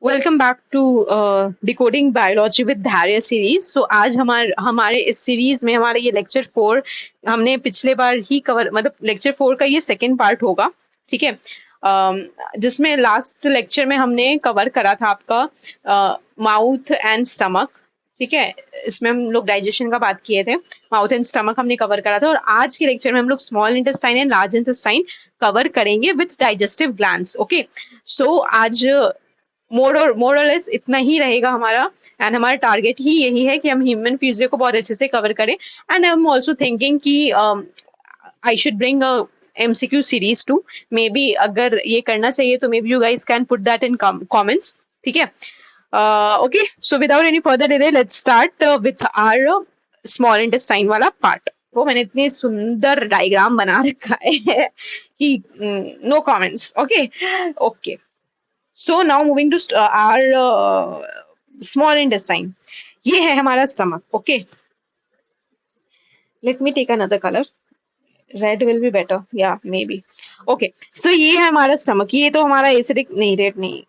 Welcome back to decoding biology with Dhairya series. तो आज हमारे इस सीरीज में हमारा ये लेक्चर 4 हमने पिछले बार ही कवर मतलब लेक्चर 4 का ये सेकेंड पार्ट होगा। ठीक है। जिसमें लास्ट लेक्चर में हमने कवर करा था आपका माउथ एंड स्टमक। ठीक है। इसमें हम लोग डाइजेशन का बात किए थे। माउथ एंड स्टमक हमने कवर करा था और आज के लेक्चर में हम लोग small intestine and large intestine cover करेंगे विथ डाइजेस्टिव ग्लैंड्स। ओके। सो आज मोर और लेस इतना ही रहेगा हमारा। एंड हमारा टारगेट ही यही है कि हम ह्यूमन फिजियो को बहुत अच्छे से कवर करें। And I am also thinking कि I should bring a MCQ series too. Maybe अगर ये करना चाहिए तो maybe you guys can put that in comments. ठीक है। Okay, so without any further delay let's start with our small intestine वाला part. वो मैंने इतनी सुंदर डायग्राम बना रखा है कि no comments. Okay. Okay, so now moving to our small intestine. ये है हमारा stomach. Okay, let me take another color. Red will be better. Yeah, maybe. Okay, so ये है हमारा stomach. ये तो हमारा acidic नहीं, red नहीं।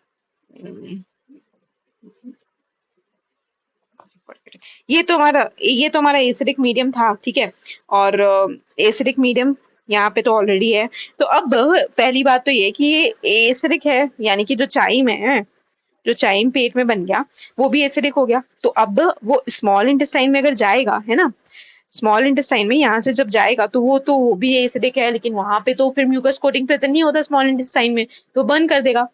ये तो हमारा एसिडिक मीडियम था। ठीक है। और एसिडिक मीडियम यहाँ पे तो ऑलरेडी है। तो अब पहली बात तो ये कि ये एसिडिक है, यानी कि जो चाइम है, जो चाइम पेट में बन गया वो भी एसिडिक हो गया। तो अब वो स्मॉल इंटेस्टाइन में अगर जाएगा, है ना, स्मॉल इंटेस्टाइन में यहाँ से जब जाएगा तो वो भी एसिडिक है, लेकिन वहां पे तो फिर म्यूकस कोटिंग प्रेजेंट नहीं होता स्मॉल इंटेस्टाइन में, तो बर्न कर देगा।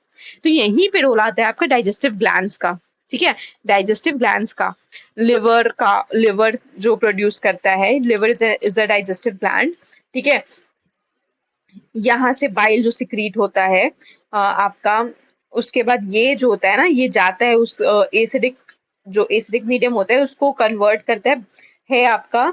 तो यहीं पे रोल आता है आपका डाइजेस्टिव ग्लैंड्स का। ठीक है। डाइजेस्टिव ग्लैंड्स का लिवर जो प्रोड्यूस करता है, liver is a digestive gland. ठीक है। यहाँ से बाइल जो सिक्रीट होता है आपका, उसके बाद ये जो होता है ना, ये जाता है उस एसिडिक, जो एसिडिक मीडियम होता है उसको कन्वर्ट करता है आपका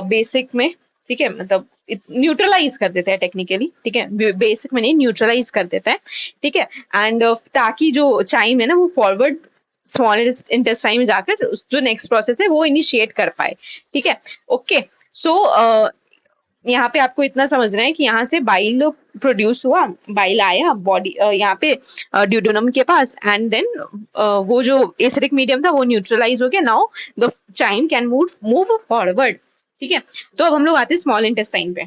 बेसिक में। ठीक है। मतलब न्यूट्रलाइज कर देता है टेक्निकली। ठीक है। बेसिक में नहीं, न्यूट्रलाइज कर देता है। ठीक है। एंड ताकि जो चाइम है ना वो फॉरवर्ड स्मॉल इंटेस्टाइन में जाकर जो नेक्स्ट प्रोसेस है वो इनिशिएट कर पाए। ठीक है। ओके। सो यहाँ पे आपको इतना समझना है कि यहाँ से बाइल प्रोड्यूस हुआ, बाइल आया बॉडी यहाँ पे ड्यूडेनम के पास, एंड देन वो जो एसिडिक मीडियम था वो न्यूट्रलाइज हो गया। Now the chyme can move forward. ठीक है। तो अब हम लोग आते हैं स्मॉल इंटेस्टाइन पे।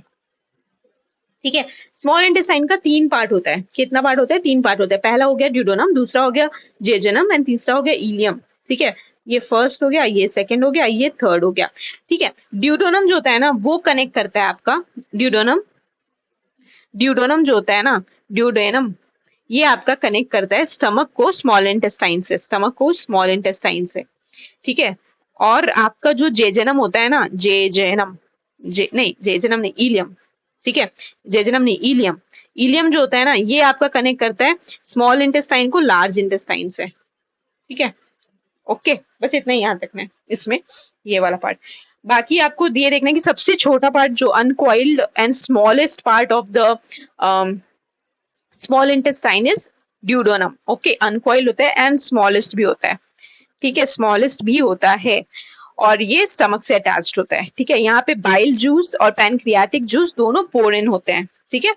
ठीक है। स्मॉल इंटेस्टाइन का 3 पार्ट होता है। कितना पार्ट होता है? 3 पार्ट होता है। पहला हो गया ड्यूडेनम, दूसरा हो गया जेजुनम एंड तीसरा हो गया इलियम। ठीक है। ये फर्स्ट हो गया, ये सेकंड हो गया, ये थर्ड हो गया। ठीक है। ड्यूडेनम जो होता है ना वो कनेक्ट करता है आपका, ड्यूडेनम ड्यूडेनम जो होता है ना, ड्यूडेनम ये आपका कनेक्ट करता है स्टमक को स्मॉल इंटेस्टाइन से, स्टमक को स्मॉल इंटेस्टाइन से। ठीक है। और आपका जो जेजेनम होता है ना, जेजेनम नहीं, इलियम। ठीक है। जेजेनम नहीं, इलियम। इलियम जो होता है ना ये आपका कनेक्ट करता है स्मॉल इंटेस्टाइन को लार्ज इंटेस्टाइन से। ठीक है। ओके, बस इतना ही याद रखना है इसमें, ये वाला पार्ट। बाकी आपको ये देखना है कि सबसे छोटा पार्ट जो uncoiled and smallest part of the small intestine is duodenum. Okay, uncoiled होता है एंड स्मॉलेस्ट भी होता है। ठीक है, स्मॉलेस्ट भी होता है और ये स्टमक से अटैच्ड होता है। ठीक है। यहाँ पे बाइल जूस और पैनक्रियाटिक जूस दोनों पोरिन होते हैं। ठीक है।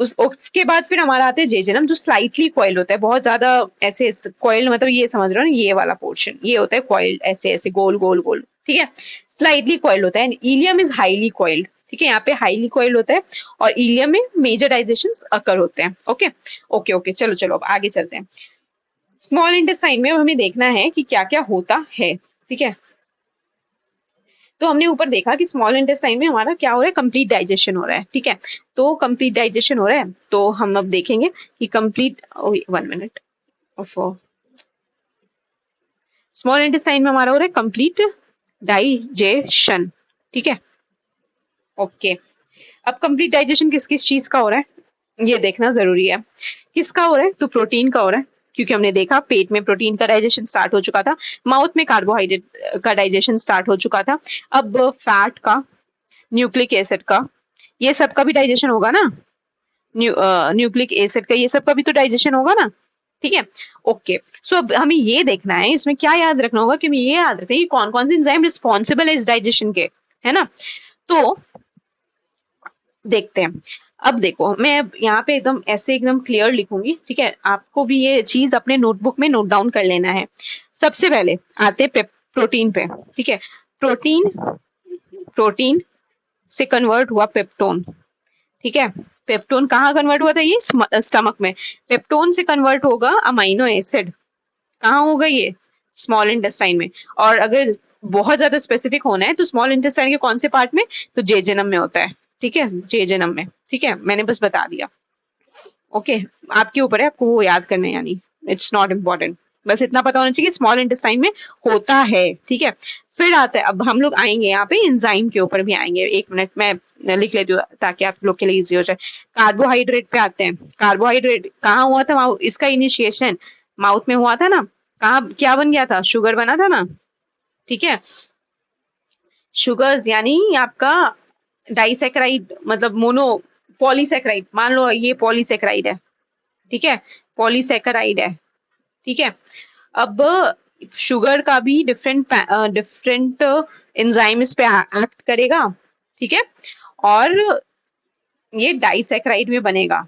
उसके बाद फिर हमारा आता है जेजेनम, जो स्लाइटली कॉइल्ड होता है, बहुत ज्यादा ऐसे कॉइल्ड, मतलब ये समझ रहे हो ना, ये वाला पोर्शन ये होता है कॉइल्ड, ऐसे ऐसे गोल गोल गोल। ठीक है। स्लाइटली कॉइल्ड होता है। And ileum is highly coiled. ठीक है। यहाँ पे हाईली कॉइल्ड होता है और इलियम में मेजर डाइजेशन अकर होते हैं। ओके ओके ओके, चलो चलो अब आगे चलते हैं। स्मॉल इंटेस्टाइन में हमें देखना है कि क्या क्या होता है। ठीक है। तो हमने ऊपर देखा कि स्मॉल इंटेस्टाइन में हमारा क्या हो रहा है, कंप्लीट डाइजेशन हो रहा है। ठीक है। तो कंप्लीट डाइजेशन हो रहा है, तो हम अब देखेंगे कि कंप्लीट, 1 मिनट, स्मॉल इंटेस्टाइन में हमारा हो रहा है कंप्लीट डाइजेशन। ठीक है। ओके। अब कंप्लीट डाइजेशन किस किस चीज का हो रहा है ये देखना जरूरी है। किसका हो रहा है? तो प्रोटीन का हो रहा है, क्योंकि हमने देखा पेट में प्रोटीन का डाइजेशन स्टार्ट हो चुका था, माउथ में कार्बोहाइड्रेट का डाइजेशन स्टार्ट हो चुका था। अब फैट का, न्यूक्लिक एसिड का, ये सब का भी डाइजेशन होगा ना, न्यूक्लिक एसिड का, ये सब का भी तो डाइजेशन होगा ना। ठीक है। ओके। सो अब हमें ये देखना है, इसमें क्या याद रखना होगा कि हमें ये याद रखना है कि कौन कौन से एंजाइम रिस्पॉन्सिबल है इस डाइजेशन के, है ना। तो देखते हैं। अब देखो मैं यहाँ पे एकदम ऐसे एकदम क्लियर लिखूंगी, ठीक है, आपको भी ये चीज अपने नोटबुक में नोट डाउन कर लेना है। सबसे पहले आते प्रोटीन पे, ठीक है। प्रोटीन, प्रोटीन से कन्वर्ट हुआ पेप्टोन, ठीक है। पेप्टोन कहाँ कन्वर्ट हुआ था, ये स्टमक में। पेप्टोन से कन्वर्ट होगा अमाइनो एसिड, कहाँ होगा ये, स्मॉल इंटेस्टाइन में। और अगर बहुत ज्यादा स्पेसिफिक होना है तो स्मॉल इंटेस्टाइन के कौन से पार्ट में, तो जेजेनम में होता है, ठीक है, जेजेनम में, ठीक है, मैंने बस बता दिया। ओके, आपके ऊपर है आपको वो याद करना है यानी, इट्स नॉट इम्पोर्टेंट, बस इतना पता होना चाहिए कि स्मॉल इंटेस्टाइन में होता है, ठीक है। फिर आता है, अब हम लोग आएंगे यहाँ पे एंजाइम के ऊपर भी आएंगे, एक मिनट मैं लिख लेती हूँ ताकि आप लोग के लिए इजी हो जाए। कार्बोहाइड्रेट पे आते हैं। कार्बोहाइड्रेट कहाँ हुआ था, इसका इनिशिएशन माउथ में हुआ था ना, कहाँ क्या बन गया था, शुगर बना था ना, ठीक है। शुगर्स यानी आपका डाइसेक्राइड, मतलब मोनो पॉलीसेक्राइड, मान लो ये पॉलीसेक्राइड है, ठीक है, पॉलीसेक्राइड है, ठीक है। अब शुगर का भी डिफरेंट डिफरेंट एंजाइम इस पे एक्ट करेगा, ठीक है, और ये डाइसेक्राइड में बनेगा।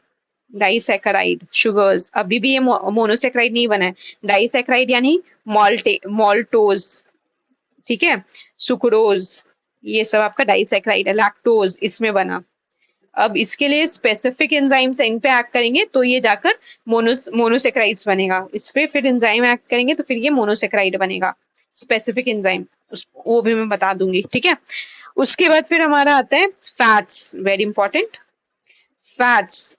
डाइसेक्राइड शुगर्स, अभी भी ये मोनोसेक्राइड नहीं बना है। डाइसेक्राइड यानी मॉल्टोज, ठीक है, सुक्रोज, ये सब आपका डाइसेक्राइड है। लैक्टोज इसमें बना। अब इसके लिए स्पेसिफिक एंजाइम्स इन पे एक्ट करेंगे तो ये जाकर मोनोसेक्राइड्स बनेगा, इस पे फिर एंजाइम एक्ट करेंगे तो फिर ये मोनोसेक्राइड बनेगा, स्पेसिफिक एंजाइम, वो भी मैं बता दूंगी, ठीक है। उसके बाद फिर हमारा आता है fats, very important, fats,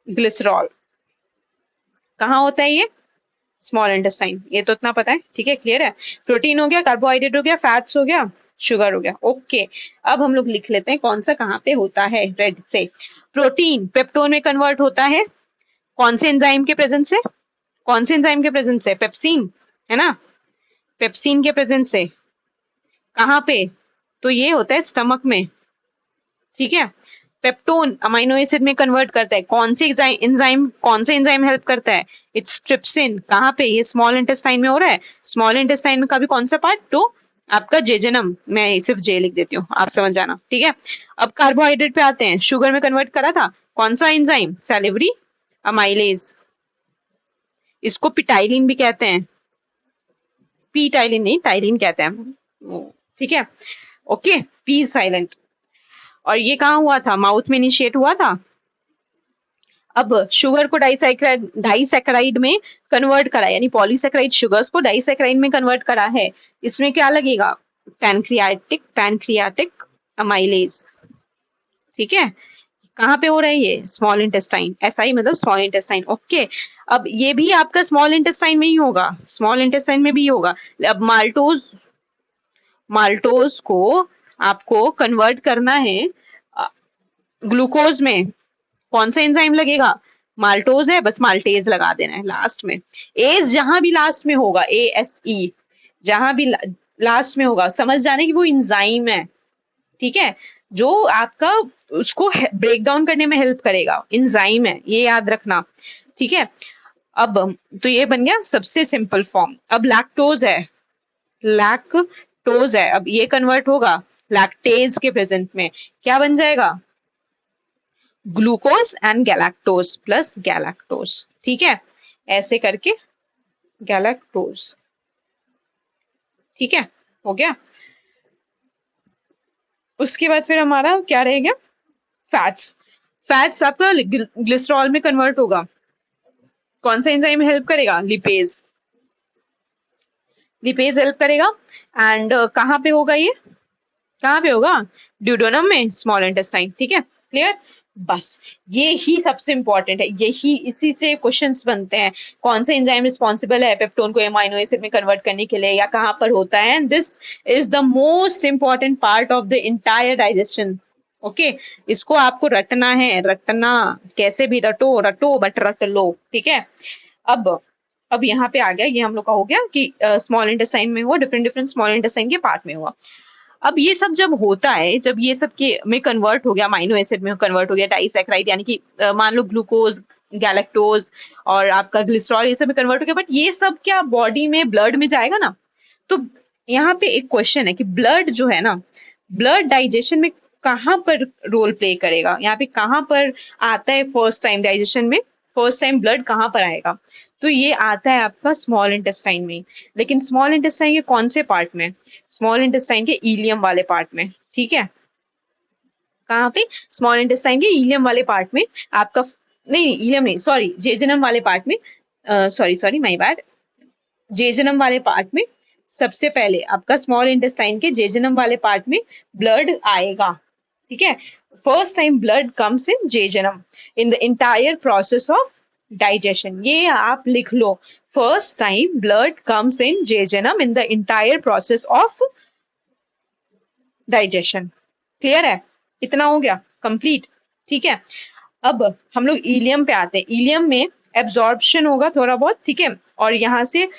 glycerol कहाँ होता है ये, स्मॉल इंटेस्टाइन, ये तो इतना पता है, ठीक है, क्लियर है। प्रोटीन हो गया, कार्बोहाइड्रेट हो गया, फैट्स हो गया, शुगर हो गया, ओके। अब हम लोग लिख लेते हैं कौन सा कहाँ पे होता है, रेड से। प्रोटीन पेप्टोन में कन्वर्ट होता है, कौन से एंजाइम के प्रेजेंस से, कौन से एंजाइम के प्रेजेंस से, पेप्सिन, है ना, पेप्सिन के प्रेजेंस से। कहाँ पे, तो ये होता है स्टमक में, ठीक है। पेप्टोन अमाइनो एसिड में कन्वर्ट करता है, कौन से एंजाइम, कौन से एंजाइम हेल्प करता है, इट्स ट्रिप्सिन, कहाँ पे, ये स्मॉल इंटेस्टाइन में हो रहा है। स्मॉल इंटेस्टाइन का भी कौन सा पार्ट, तो आपका जेजेनम, मैं सिर्फ जे लिख देती हूँ, आप समझ जाना, ठीक है। अब कार्बोहाइड्रेट पे आते हैं, शुगर में कन्वर्ट करा था, कौन सा एंजाइम, सैलिवरी अमाइलेज, इसको पिटाइलिन भी कहते हैं, पी टाइलिन नहीं, टाइलिन कहते हैं, ठीक है, ओके, पी साइलेंट। और ये कहाँ हुआ था, माउथ में इनिशिएट हुआ था। अब शुगर को डाइसैकराइड में कन्वर्ट करा, यानी पॉलीसैकराइड शुगर्स को डाइसैकराइड में कन्वर्ट करा है, इसमें क्या लगेगा, पैनक्रियाटिक अमाइलेज, ठीक है। कहाँ पे हो रहा है ये, स्मॉल इंटेस्टाइन, ऐसा ही मतलब स्मॉल इंटेस्टाइन, ओके। अब ये भी आपका स्मॉल इंटेस्टाइन में ही होगा, स्मॉल इंटेस्टाइन में भी होगा। अब माल्टोज, माल्टोज को आपको कन्वर्ट करना है ग्लूकोज में, कौन सा एंजाइम लगेगा, माल्टोज है, बस माल्टेज लगा देना है लास्ट में। एज जहां भी लास्ट में होगा, ASE जहां भी लास्ट में होगा, समझ जाने की वो एंजाइम है, ठीक है, जो आपका उसको ब्रेक डाउन करने में हेल्प करेगा, एंजाइम है, ये याद रखना, ठीक है। अब तो ये बन गया सबसे सिंपल फॉर्म। अब लैक्टोज है, लैक्टोज है, अब ये कन्वर्ट होगा लैक्टेज के प्रेजेंट में, क्या बन जाएगा, glucose and galactose plus galactose, ठीक है, ऐसे करके गैलेक्टोज, ठीक है, हो गया। उसके बाद फिर हमारा क्या रहेगा, फैट्स, फैट्स आपका ग्लिसरॉल में कन्वर्ट होगा, कौन सा एंजाइम हेल्प करेगा, लिपेज, लिपेज हेल्प करेगा। एंड कहाँ पे होगा ये, कहाँ पे होगा, ड्यूडेनम में, स्मॉल इंटेस्टाइन, ठीक है, क्लियर। बस ये ही सबसे इंपॉर्टेंट है, यही इसी से क्वेश्चंस बनते हैं, कौन सा एंजाइम रिस्पॉन्सिबल है पेप्टोन को एमाइनो एसिड में कन्वर्ट करने के लिए, या कहाँ पर होता है, and this is the most important part of the entire digestion, okay. इसको आपको रटना है, रटना, कैसे भी रटो रटो बट रट लो, ठीक है। अब यहाँ पे आ गया, ये हम लोग का हो गया कि स्मॉल इंटेस्टाइन में हुआ, डिफरेंट डिफरेंट स्मॉल इंटेस्टाइन के पार्ट में हुआ। अब ये सब जब होता है, जब ये सब के में कन्वर्ट हो गया, अमाइनो एसिड में कन्वर्ट हो गया, डाइसैकराइड यानी कि मान लो ग्लूकोज, गैलेक्टोज और आपका ग्लिसरॉल, ये सब में कन्वर्ट हो गया, बट ये सब क्या बॉडी में, ब्लड में जाएगा ना। तो यहाँ पे एक क्वेश्चन है कि ब्लड जो है ना, ब्लड डाइजेशन में कहाँ पर रोल प्ले करेगा, यहाँ पे कहाँ पर आता है फर्स्ट टाइम डाइजेशन में, फर्स्ट टाइम ब्लड कहाँ पर आएगा, तो ये आता है आपका स्मॉल इंटेस्टाइन में। लेकिन स्मॉल इंटेस्टाइन के कौन से पार्ट में, स्मॉल इंटेस्टाइन के इलियम वाले पार्ट में, ठीक है। कहाँ पे, स्मॉल इंटेस्टाइन के इलियम वाले पार्ट में आपका, नहीं इलियम नहीं, सॉरी जेजुनम वाले पार्ट में, sorry sorry my bad, jejunum वाले पार्ट में सबसे पहले आपका स्मॉल इंटेस्टाइन के जेजुनम वाले पार्ट में ब्लड आएगा, ठीक है। First time blood comes in jejunum in the entire process of digestion, ये आप लिख लो, first time blood comes in jejunum in the entire process of digestion. Clear है, इतना हो गया कंप्लीट, ठीक है। अब हम लोग इलियम पे आते हैं, इलियम में एब्जॉर्प्शन होगा थोड़ा बहुत, ठीक है, और यहाँ से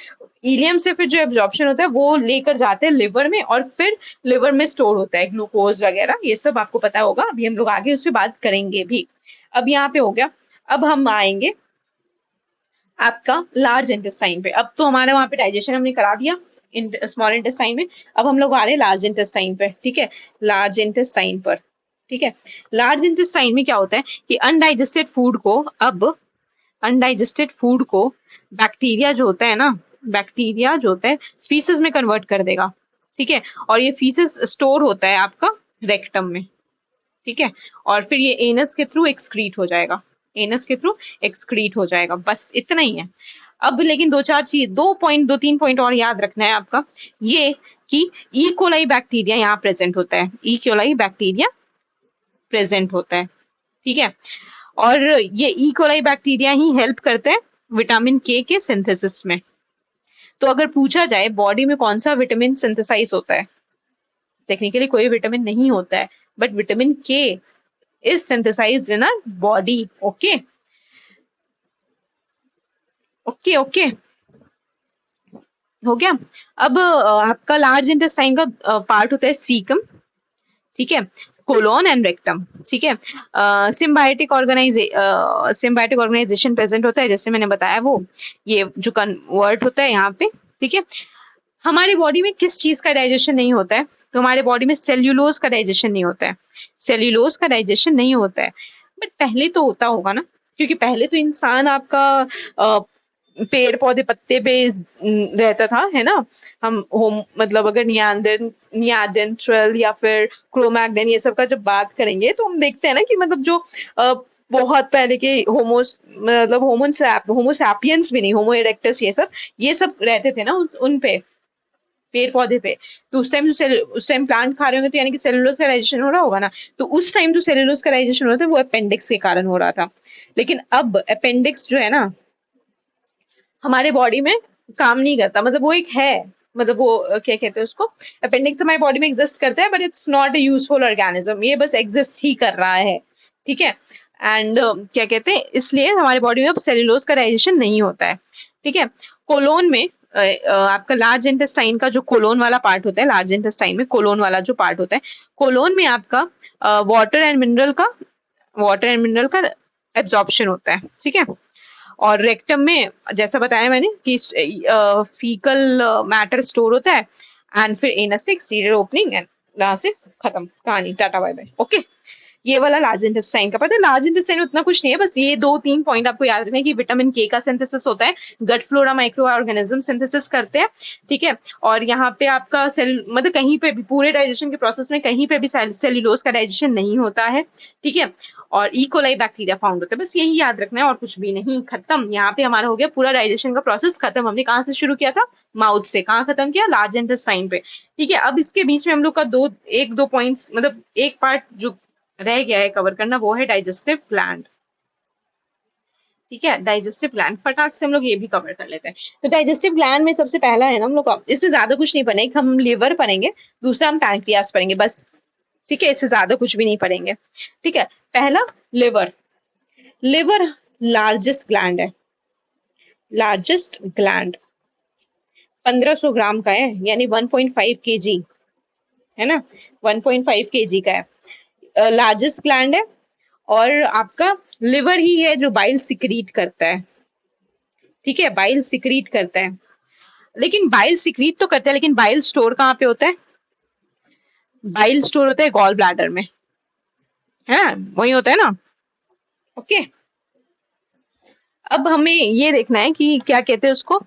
इलियम से फिर जो एब्जॉर्प्शन होता है वो लेकर जाते हैं लिवर में, और फिर लिवर में स्टोर होता है ग्लूकोज वगैरह, ये सब आपको पता होगा, अभी हम लोग आगे उस पर बात करेंगे भी। अब यहाँ पे हो गया, अब हम आएंगे आपका लार्ज इंटेस्टाइन पे। अब तो हमारे वहां पे डाइजेशन हमने करा दिया स्मॉल इंटेस्टाइन में, अब हम लोग आ रहे हैं लार्ज इंटेस्टाइन पे, ठीक है, लार्ज इंटेस्टाइन पर, ठीक है। लार्ज इंटेस्टाइन में क्या होता है कि अनडाइजेस्टेड फूड को, अब अनडाइजेस्टेड फूड को बैक्टीरिया जो होता है ना, बैक्टीरिया जो होता है फीसेस में कन्वर्ट कर देगा, ठीक है, और ये फीसेस स्टोर होता है आपका रेक्टम में, ठीक है, और फिर ये एनस के थ्रू एक्सक्रीट हो जाएगा, एनस के थ्रू एक्सक्रीट हो जाएगा, बस इतना ही है। अब लेकिन दो चार चीज, दो तीन पॉइंट और याद रखना है आपका, ये कि ई कोलाई बैक्टीरिया यहाँ प्रेजेंट होता है, ई कोलाई बैक्टीरिया प्रेजेंट होता है, ठीक है, और ये ई कोलाई बैक्टीरिया ही हेल्प करते हैं विटामिन के सिंथेसिस में। तो अगर पूछा जाए बॉडी में कौन सा विटामिन सिंथेसाइज होता है, टेक्निकली कोई विटामिन नहीं होता है, but vitamin K is synthesised in our body. Okay okay okay, हो गया। अब आपका लार्ज इंटेस्टाइन का पार्ट होता है सीकम, ठीक है, कोलोन एंड रेक्टम, ठीक है। सिम्बायोटिक ऑर्गेनाइजेशन प्रेजेंट होता है, जैसे मैंने बताया वो, ये जो कन्वर्ट होता है यहाँ पे, ठीक है। हमारी बॉडी में किस चीज का डाइजेशन नहीं होता है, तो हमारे बॉडी में सेल्यूलोज का डाइजेशन नहीं होता है, सेल्यूलोज का डाइजेशन नहीं होता है, बट पहले तो होता होगा ना, क्योंकि पहले तो इंसान आपका पेड़ पौधे पत्ते पे रहता था, है ना। हम होम मतलब अगर नियांडरथल या फिर क्रोमैग्नन ये सब का जब बात करेंगे तो हम देखते हैं ना कि मतलब जो बहुत पहले के होमोसैपियंस भी नहीं, होमो इरेक्टस ये सब रहते थे ना उन पे पेड़ पौधे पे, तो उस टाइम प्लांट खा रहे होंगे तो यानी कि सेलुलोज का डाइजेशन हो रहा होगा ना, तो उस टाइम जो सेलुलोज का डाइजेशन हो रहा था वो अपेंडिक्स के कारण हो रहा था। लेकिन अब अपेंडिक्स जो है ना हमारे बॉडी में काम नहीं करता, मतलब वो एक है, मतलब वो क्या कहते हैं उसको, अपेंडिक्स हमारी बॉडी में एग्जिस्ट करता है, but it's not a useful organism, ये बस एग्जिस्ट ही कर रहा है, ठीक है। एंड क्या कहते हैं, इसलिए हमारी बॉडी में अब सेलुलोज का डाइजेशन नहीं होता है, ठीक है। कोलोन में आपका लार्ज इंटेस्टाइन का जो कोलोन वाला पार्ट होता है, लार्ज इंटेस्टाइन में कोलोन वाला जो पार्ट होता है, कोलोन में आपका वाटर एंड मिनरल का एब्जॉर्प्शन होता है, ठीक है। और रेक्टम में जैसा बताया मैंने कि फीकल मैटर स्टोर होता है, एंड फिर एनस से एक्सटीरियर ओपनिंग, एंड यहाँ से खत्म कहानी, टाटा बाय बाय। ओके, ये वाला लार्ज इंटेस्टाइन का पता है। लार्ज इंटेस्टाइन में उतना कुछ नहीं है, बस ये दो तीन पॉइंट आपको याद रखना है कि विटामिन के का सिंथेसिस होता है, gut flora micro organism synthesis करते हैं, ठीक है। और यहाँ पे आपका सेल मतलब कहीं पे भी पूरे डाइजेशन के प्रोसेस में कहीं पे भी सेल्यूलोज का डाइजेशन नहीं होता है, ठीक है। और इकोलाई बैक्टीरिया फाउंड होता है, बस यही याद रखना है और कुछ भी नहीं, खत्म। यहाँ पे हमारा हो गया पूरा डाइजेशन का प्रोसेस खत्म। हमने कहाँ से शुरू किया था, माउथ से, कहाँ खत्म किया, लार्ज इंटेस्टाइन पे, ठीक है। अब इसके बीच में हम लोग का एक दो पॉइंट्स मतलब एक पार्ट जो रह गया है कवर करना, वो है डाइजेस्टिव ग्लैंड, ठीक है। डाइजेस्टिव ग्लैंड फटाक से हम लोग ये भी कवर कर लेते हैं। तो डाइजेस्टिव ग्लैंड में सबसे पहला है ना हम लोग का, इसमें ज्यादा कुछ नहीं पढ़ेंगे, हम लिवर पढ़ेंगे, दूसरा हम पैंक्रियास पढ़ेंगे बस, ठीक है, इससे ज्यादा कुछ भी नहीं पढ़ेंगे, ठीक है। पहला लिवर, लिवर लार्जेस्ट ग्लैंड है, लार्जेस्ट ग्लैंड 1500 ग्राम का है, यानी 1.5 kg है ना, 1.5 kg का है, लार्जेस्ट ग्लैंड है। और आपका लिवर ही है जो बाइल सिक्रीट करता है, ठीक है, बाइल सिक्रीट करता है। लेकिन बाइल सिक्रीट तो करता है, लेकिन बाइल स्टोर कहाँ पे होता है, बाइल स्टोर होता है गॉल ब्लैडर में, है ना, वही होता है ना। ओके, अब हमें ये देखना है कि क्या कहते हैं उसको,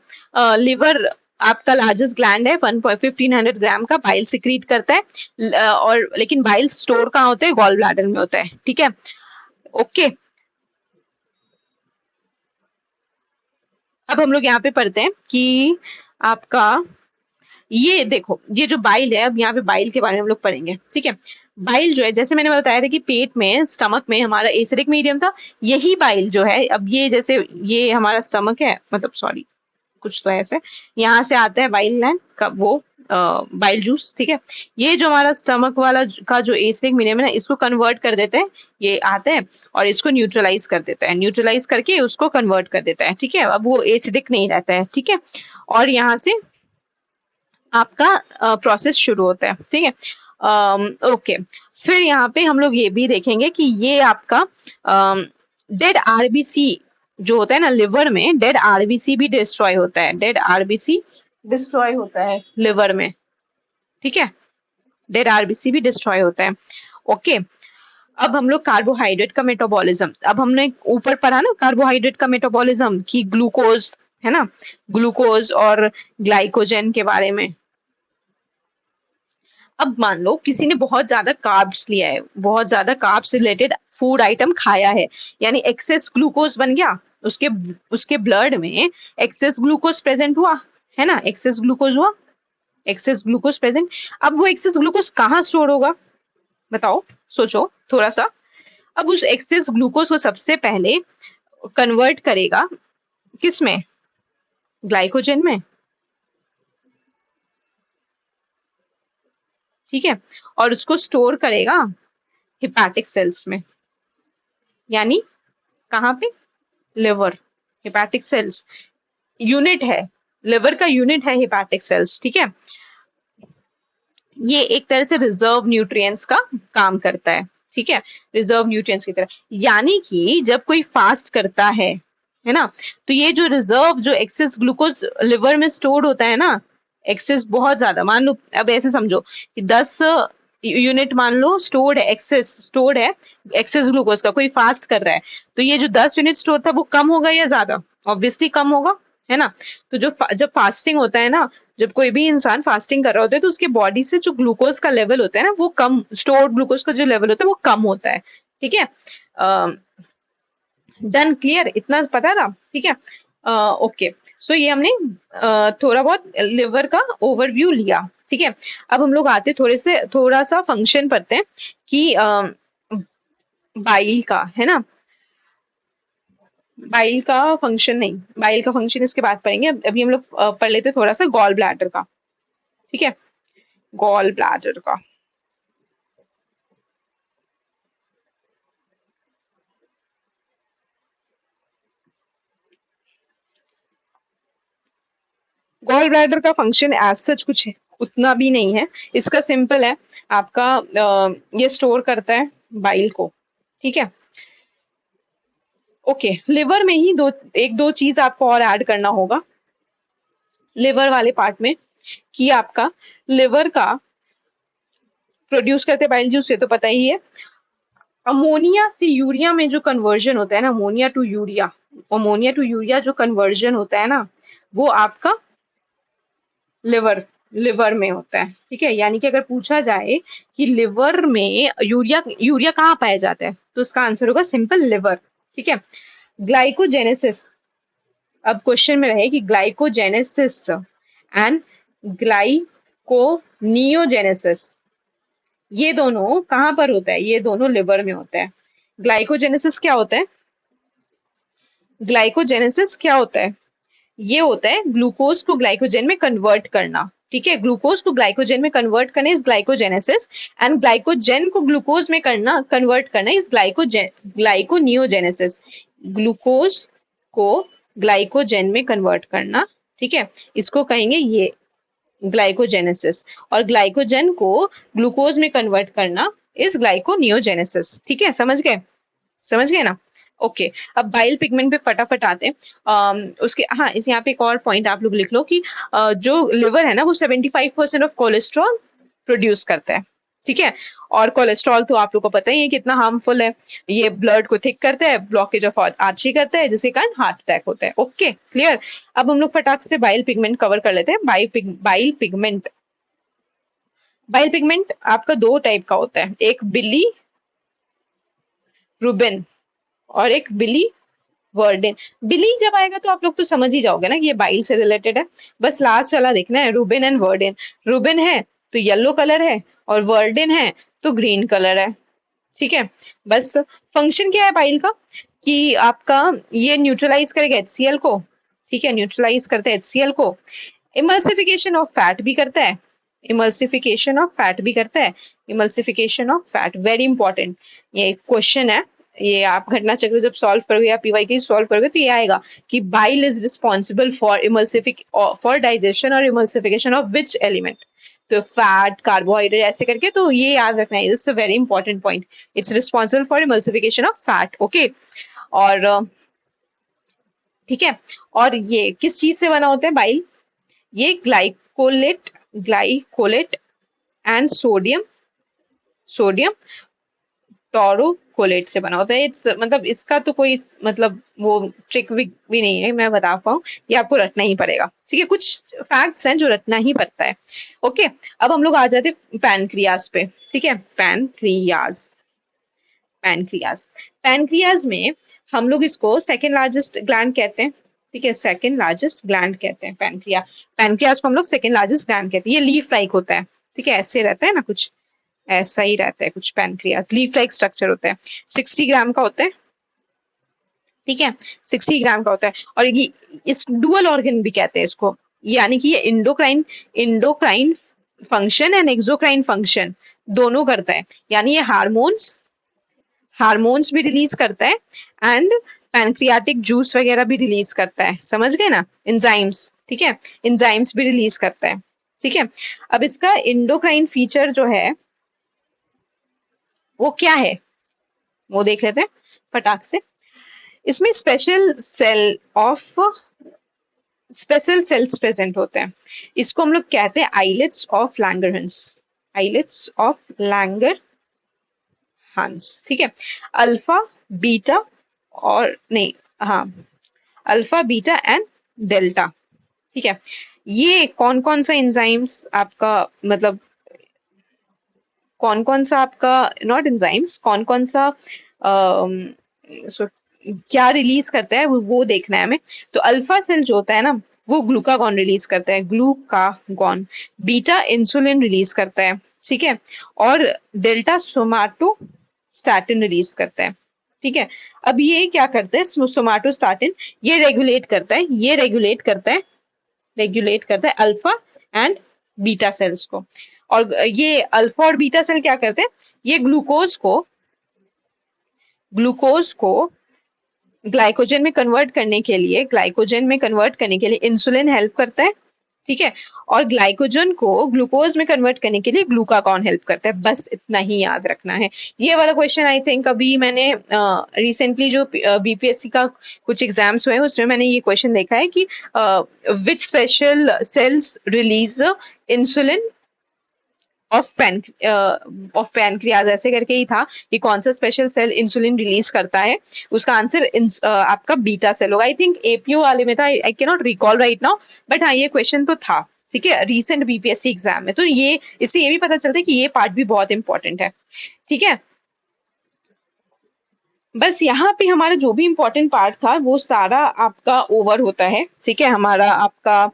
लिवर आपका लार्जेस्ट ग्लैंड है, 1,1500 ग्राम का बाइल सिक्रीट करता है। और लेकिन बाइल स्टोर कहाँ होता है, गॉल ब्लैडर में होता है, ठीक है। ओके, अब हम लोग यहाँ पे पढ़ते हैं कि आपका ये देखो, ये जो बाइल है, अब यहाँ पे बाइल के बारे में हम लोग पढ़ेंगे, ठीक है। बाइल जो है, जैसे मैंने बताया था कि पेट में, स्टमक में हमारा एसिडिक मीडियम था, यही बाइल जो है, अब ये जैसे ये हमारा स्टमक है, मतलब सॉरी, कुछ तो ऐसे, यहाँ से आता है बाइल ग्लैंड का वो बाइल जूस, ठीक है। ये जो हमारा स्टमक वाला का जो एसिडिक मीडियम है ना, इसको कन्वर्ट कर देते हैं, ये आता है और इसको न्यूट्रलाइज कर देता है, न्यूट्रलाइज करके उसको कन्वर्ट कर देता है, ठीक है। अब वो एसिडिक नहीं रहता है, ठीक है। और यहाँ से आपका प्रोसेस शुरू होता है, ठीक है। ओके, फिर यहाँ पे हम लोग ये भी देखेंगे कि ये आपका डेड आरबीसी जो होता है ना लिवर में, डेड आरबीसी भी डिस्ट्रॉय होता है, डेड आरबीसी डिस्ट्रॉय होता है लिवर में, ठीक है। डेड आरबीसी भी डिस्ट्रॉय होता है। ओके, अब हम लोग कार्बोहाइड्रेट का मेटाबॉलिज्म, अब हमने ऊपर पढ़ा ना कार्बोहाइड्रेट का मेटाबॉलिज्म की ग्लूकोज, है ना, ग्लूकोज और ग्लाइकोजन के बारे में। अब मान लो किसी ने बहुत ज्यादा कार्ब्स लिया है, बहुत ज्यादा कार्ब्स रिलेटेड फूड आइटम खाया है, यानी एक्सेस ग्लूकोज बन गया, उसके उसके ब्लड में एक्सेस ग्लूकोज प्रेजेंट हुआ, है ना, एक्सेस ग्लूकोज हुआ, एक्सेस ग्लूकोज प्रेजेंट। अब वो एक्सेस ग्लूकोज कहाँ स्टोर होगा, बताओ, सोचो थोड़ा सा। अब उस एक्सेस ग्लूकोज को सबसे पहले कन्वर्ट करेगा किस में, ग्लाइकोजन में, ठीक है। और उसको स्टोर करेगा हिपैटिक सेल्स में, यानी कहाँ पे, लिवर, हिपैटिक सेल्स यूनिट है, लिवर का यूनिट है हिपैटिक सेल्स, ठीक है। ये एक तरह से रिजर्व न्यूट्रिएंट्स का काम करता है, ठीक है, रिजर्व न्यूट्रिएंट्स की तरह। यानी कि जब कोई फास्ट करता है ना, तो ये जो रिजर्व, जो एक्सेस ग्लूकोज लिवर में स्टोर्ड होता है ना, एक्सेस बहुत ज्यादा, मान लो अब ऐसे समझो कि 10 यूनिट मान लो स्टोर्ड है, एक्सेस स्टोर्ड है, एक्सेस ग्लूकोज का, कोई फास्ट कर रहा है, तो ये जो 10 यूनिट स्टोर था वो कम होगा या ज्यादा, ऑब्वियसली कम होगा, है ना। तो जब फास्टिंग होता है ना, जब कोई भी इंसान फास्टिंग कर रहा होता है, तो उसके बॉडी से जो ग्लूकोज का लेवल होता है ना, वो कम, स्टोर्ड ग्लूकोज का जो लेवल होता है वो कम होता है, ठीक है। डन, क्लियर, इतना पता था, ठीक है। ओके, सो ये हमने थोड़ा बहुत लिवर का ओवरव्यू लिया, ठीक है। अब हम लोग आते थोड़ा सा फंक्शन पढ़ते हैं कि बाइल का, है ना, बाइल का फंक्शन नहीं, बाइल का फंक्शन इसके बाद पढ़ेंगे, अभी हम लोग पढ़ लेते हैं थोड़ा सा गॉल ब्लैडर का, ठीक है, गॉल ब्लैडर का। गॉल ब्लैडर का फंक्शन एज सच कुछ है, उतना भी नहीं है, इसका सिंपल है, आपका ये स्टोर करता है बाइल को, ठीक है। ओके, लिवर में ही एक दो चीज आपको और ऐड करना होगा लिवर वाले पार्ट में, कि आपका लिवर का प्रोड्यूस करते बाइल जूस, ये तो पता ही है। अमोनिया से यूरिया में जो कन्वर्जन होता है ना, ammonia to urea, ammonia to urea जो कन्वर्जन होता है ना, वो आपका लिवर लिवर में होता है, ठीक है। यानी कि अगर पूछा जाए कि लिवर में यूरिया यूरिया कहाँ पाया जाता है, तो उसका आंसर होगा सिंपल लिवर, ठीक है। ग्लाइकोजेनेसिस, अब क्वेश्चन में रहे कि ग्लाइकोजेनेसिस एंड ग्लाइकोनियोजेनेसिस, ये दोनों कहाँ पर होता है, ये दोनों लिवर में होता है। ग्लाइकोजेनेसिस क्या होता है, ग्लाइकोजेनेसिस क्या होता है, ये होता है ग्लूकोज को ग्लाइकोजन में कन्वर्ट करना, ठीक है, ग्लूकोज को ग्लाइकोजन में कन्वर्ट करना इज ग्लाइकोजेनेसिस, एंड ग्लाइकोजन को ग्लूकोज में करना, कन्वर्ट करना इज ग्लाइकोनियोजेनेसिस, ग्लूकोज को ग्लाइकोजन में कन्वर्ट करना, ठीक है, इसको कहेंगे ये ग्लाइकोजेनेसिस, और ग्लाइकोजन को ग्लूकोज में कन्वर्ट करना इज ग्लाइकोनियोजेनेसिस, ठीक है, समझ गए, समझ गए ना। ओके, अब बाइल पिगमेंट पे फटाफट आते हैं। उसके हाँ, इस यहाँ पे एक और पॉइंट आप लोग लिख लो कि जो लिवर है ना, वो 75% ऑफ कोलेस्ट्रॉल प्रोड्यूस करता है, ठीक है। और कोलेस्ट्रॉल तो आप लोग को पता ही है कितना हार्मफुल है, ये ब्लड को थिक करता है, ब्लॉकेज ऑफ आर्टरी करता है, जिसके कारण हार्ट अटैक होता है। Okay clear. अब हम लोग फटाक से बाइल पिगमेंट कवर कर लेते हैं। बाइल पिगमेंट आपका दो टाइप का होता है, एक बिली रूबिन और एक बिली वर्डेन। बिली जब आएगा तो आप लोग तो समझ ही जाओगे ना कि ये बाइल से रिलेटेड है। बस लास्ट वाला देखना है, रूबिन एंड वर्डेन। रूबिन है तो येलो कलर है, और वर्डेन है तो ग्रीन कलर है। ठीक है। बस फंक्शन क्या है बाइल का, कि आपका ये न्यूट्रलाइज करेगा HCl को। ठीक है, न्यूट्रलाइज करता है HCl को। इमल्सिफिकेशन ऑफ फैट भी करता है, इमल्सिफिकेशन ऑफ फैट भी करता है। Emulsification of fat very important, ये क्वेश्चन है। ये आप घटना चक्र जब सॉल्व करोगे या PYQ सॉल्व करोगे तो ये आएगा कि bile is responsible for for digestion और इमल्सिफिकेशन ऑफ विच एलिमेंट। तो फैट, कार्बोहाइड्रेट ऐसे करके, तो ये याद रखना है, it's a very important point. It's responsible for emulsification of fat. Okay. और ठीक है। और ये किस चीज से बना होता है बाइल, ये ग्लाइकोलेट एंड सोडियम टोरोकोलेट से बना होता है। इट्स मतलब इसका तो कोई मतलब वो ट्रिक भी नहीं है मैं बता पाऊँ, ये आपको रटना ही पड़ेगा। ठीक है, कुछ फैक्ट्स हैं जो रटना ही पड़ता है। ओके। अब हम लोग आ जाते हैं पैनक्रियाज पे। ठीक है, पैनक्रियाज पैनक्रियाज में हम लोग इसको सेकेंड लार्जेस्ट ग्लैंड कहते हैं। ठीक है, सेकेंड लार्जेस्ट ग्लैंड कहते हैं पैनक्रियाज को हम लोग सेकेंड लार्जेस्ट ग्लैंड कहते हैं। ये लीफ लाइक होता है। ठीक है, ऐसे रहता है ना, कुछ ऐसा ही रहता है कुछ। पैनक्रियाज लीफ लाइक स्ट्रक्चर होता है, 60 ग्राम का होता है। ठीक है, 60 ग्राम का होता है। और ये इस डुअल ऑर्गन भी कहते हैं इसको, यानी कि ये endocrine function and exocrine function दोनों करता है। यानी ये हार्मोन्स भी रिलीज करता है, एंड पैनक्रियाटिक जूस वगैरह भी रिलीज करता है। समझ गए ना, एंजाइम्स। ठीक है, एंजाइम्स भी रिलीज करता है। ठीक है। अब इसका इंडोक्राइन फीचर जो है वो क्या है, वो देख लेते हैं फटाक से। इसमें स्पेशल सेल्स प्रेजेंट होते हैं। इसको हम लोग कहते हैं islets of Langerhans. Islets of Langerhans. ठीक है, अल्फा, बीटा और नहीं, हाँ, अल्फा, बीटा एंड डेल्टा। ठीक है, ये कौन कौन सा एंजाइम्स आपका मतलब कौन कौन सा आपका नॉट एंजाइम्स, कौन कौन सा क्या रिलीज करता है वो देखना है हमें। तो अल्फा सेल जो होता है ना, वो ग्लूकागॉन रिलीज करता है, ग्लूकागॉन। बीटा इंसुलिन रिलीज करता है। ठीक है, और डेल्टा सोमाटोस्टैटिन रिलीज करता है। ठीक है, अब ये क्या करता है सोमाटोस्टैटिन, ये रेगुलेट करता है अल्फा एंड बीटा सेल्स को। और ये अल्फा और बीटा सेल क्या करते हैं, ये ग्लूकोज को ग्लाइकोजन में कन्वर्ट करने के लिए इंसुलिन हेल्प करता है। ठीक है, और ग्लाइकोजन को ग्लूकोज में कन्वर्ट करने के लिए ग्लूकागॉन हेल्प करता है। बस इतना ही याद रखना है। ये वाला क्वेश्चन आई थिंक अभी मैंने रिसेंटली जो BPSC का कुछ एग्जाम्स हुए हैं उसमें मैंने ये क्वेश्चन देखा है कि which special cells release insulin of pancreas, ऐसे करके ही था कि कौन सा स्पेशल सेल इंसुलिन रिलीज करता है। उसका आंसर आपका बीटा सेल होगा। आई थिंक APO वाले में था, I can not recall right now, but हाँ ये क्वेश्चन तो था। ठीक है, रिसेंट BPSC एग्जाम में, तो ये इससे ये भी पता चलता है कि ये पार्ट भी बहुत इंपॉर्टेंट है। ठीक है, बस यहाँ पे हमारा जो भी इम्पोर्टेंट पार्ट था वो सारा आपका ओवर होता है। ठीक है, हमारा आपका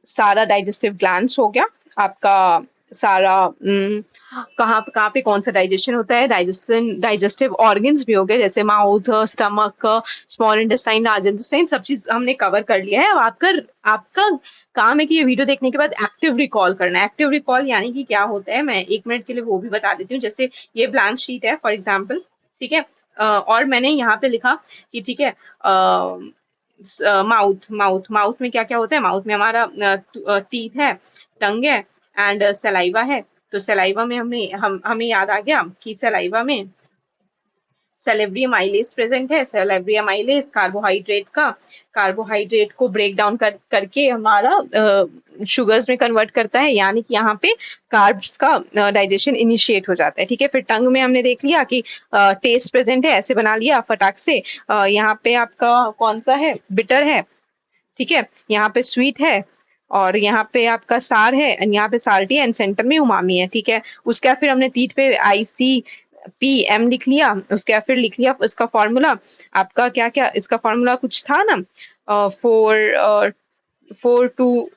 सारा डाइजेस्टिव ग्लैंड्स हो गया आपका, सारा कहाँ कहाँ पे कौन सा डाइजेशन होता है, डाइजेस्टिव ऑर्गन्स भी हो गए, जैसे mouth, stomach, small intestine, large intestine, सब चीज हमने कवर कर लिया है। अब आपका आपका काम है कि ये वीडियो देखने के बाद एक्टिव रिकॉल करना है। एक्टिव रिकॉल यानी कि क्या होता है, मैं 1 मिनट के लिए वो भी बता देती हूँ। जैसे ये ब्लैंक शीट है फॉर एग्जाम्पल। ठीक है, और मैंने यहाँ पे लिखा कि ठीक है, माउथ में क्या क्या होता है, माउथ में हमारा टीथ है, टंग है एंड सलाइवा है। तो सलाइवा में हमें याद आ गया कि सलाइवा में सेलेब्री अमाइलेज प्रेजेंट है। सेलेब्री अमाइलेज कार्बोहाइड्रेट को ब्रेक डाउन करके हमारा शुगर्स में कन्वर्ट करता है, यानी कि यहाँ पे कार्ब्स का डाइजेशन इनिशिएट हो जाता है। ठीक है, फिर टंग में हमने देख लिया कि टेस्ट प्रेजेंट है, ऐसे बना लिया फटाक से। यहाँ पे आपका कौन सा है, बिटर है, ठीक है, यहाँ पे स्वीट है, और यहाँ पे आपका सार है, एंड यहाँ पे साल्टी है, एंड सेंटर में उमामी है। ठीक है, उसके बाद फिर हमने तीत पे ICPM लिख लिया। उसके बाद फिर लिख लिया इसका फॉर्मूला, आपका क्या क्या इसका फॉर्मूला कुछ था ना, 4 2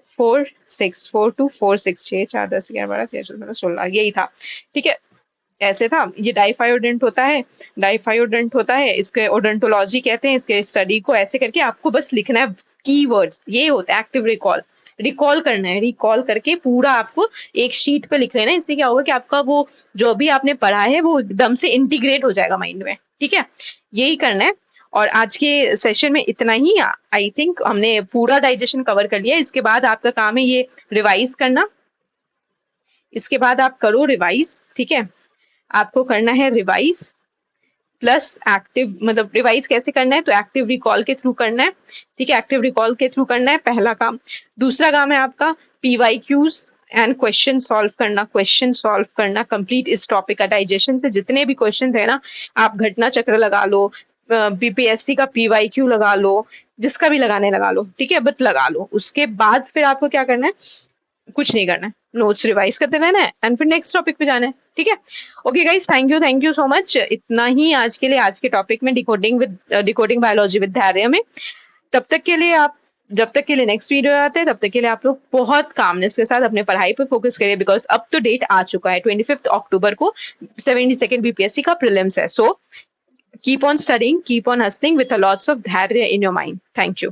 4 6 6 4 2 4 6 6 4 10 11 13 14 15 16 यही था। ठीक है, ऐसे था। ये डाइफाइओडेंट होता है, डाइफाइओडेंट होता है, इसके ओडोंटोलॉजी कहते हैं। इसके स्टडी को ऐसे करके आपको बस लिखना है कीवर्ड्स, ये होता है एक्टिव रिकॉल। रिकॉल करना है, रिकॉल करके पूरा आपको एक शीट पे लिख लेना है। इससे क्या होगा कि आपका वो जो भी आपने पढ़ा है वो एकदम से इंटीग्रेट हो जाएगा माइंड में। ठीक है, यही करना है। और आज के सेशन में इतना ही। आई थिंक हमने पूरा डाइजेशन कवर कर लिया। इसके बाद आपका काम है ये रिवाइज करना। इसके बाद आप करो रिवाइज। ठीक है, आपको करना है रिवाइज प्लस एक्टिव, मतलब रिवाइज कैसे करना है, तो एक्टिव रिकॉल के थ्रू करना है। ठीक है, एक्टिव रिकॉल के थ्रू करना है पहला काम। दूसरा काम है आपका PYQs एंड क्वेश्चन सॉल्व करना। क्वेश्चन सॉल्व करना कंप्लीट इस टॉपिक का, डाइजेशन से जितने भी क्वेश्चन है ना, आप घटना चक्र लगा लो, BPSC का PYQ लगा लो, जिसका भी लगाने लगा लो। ठीक है, बट लगा लो। उसके बाद फिर आपको क्या करना है, कुछ नहीं करना है, नोट्स रिवाइज करते रहना है, एंड फिर नेक्स्ट टॉपिक पे जाना है। ठीक है, okay guys, thank you so much. इतना ही आज के लिए, आज के टॉपिक में डिकोडिंग बायोलॉजी विद धैर्य में। तब तक के लिए आप, जब तक के लिए नेक्स्ट वीडियो आते हैं, तब तक के लिए आप लोग बहुत कामनेस के साथ अपने पढ़ाई पर फोकस करिए, बिकॉज अप टू डेट आ चुका है। 25 अक्टूबर को 72nd BPSC का प्रीलिम्स है। So keep on studying, keep on hustling with a lots of धैर्य in your mind. Thank you.